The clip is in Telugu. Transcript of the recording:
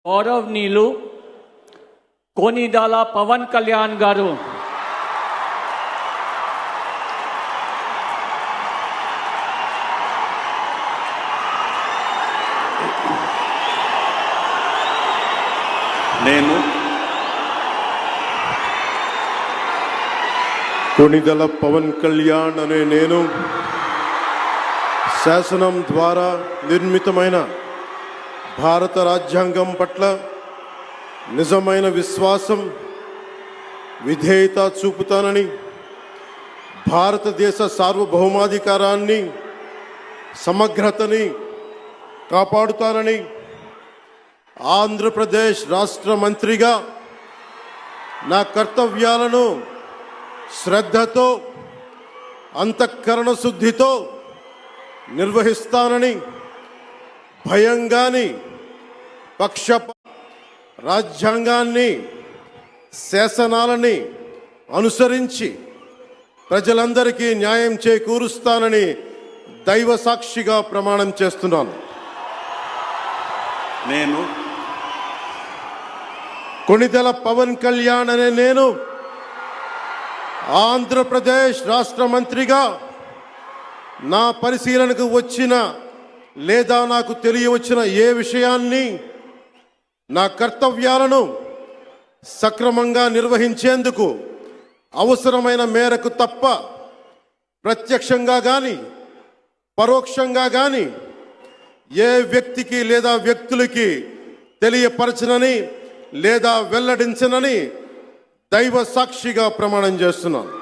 గౌరవనీయులు కొనిదెల పవన్ కళ్యాణ్ గారు కొనిదెల పవన్ కళ్యాణ్ అనే నేను శాసనం ద్వారా నిర్మితమైన భారత రాజ్యాంగం పట్ల నిజమైన విశ్వాసం విధేయత చూపుతానని, భారతదేశ సార్వభౌమాధికారాన్ని సమగ్రతని కాపాడుతానని, ఆంధ్రప్రదేశ్ రాష్ట్ర మంత్రిగా నా కర్తవ్యాలను శ్రద్ధతో అంతఃకరణ శుద్ధితో నిర్వహిస్తానని, భయం గాని రాజ్యాంగాన్ని శాసనాలని అనుసరించి ప్రజలందరికీ న్యాయం చేకూరుస్తానని దైవ సాక్షిగా ప్రమాణం చేస్తున్నాను. నేను కొనిదెల పవన్ కళ్యాణ్ అనే నేను ఆంధ్రప్రదేశ్ రాష్ట్ర మంత్రిగా నా పరిశీలనకు వచ్చిన లేదా నాకు తెలియవచ్చిన ఏ విషయాన్ని నా కర్తవ్యాలను సక్రమంగా నిర్వహించేందుకు అవసరమైన మేరకు తప్ప ప్రత్యక్షంగా కానీ పరోక్షంగా కానీ ఏ వ్యక్తికి లేదా వ్యక్తులకి తెలియపరచనని లేదా వెల్లడించనని దైవ సాక్షిగా ప్రమాణం చేస్తున్నాను.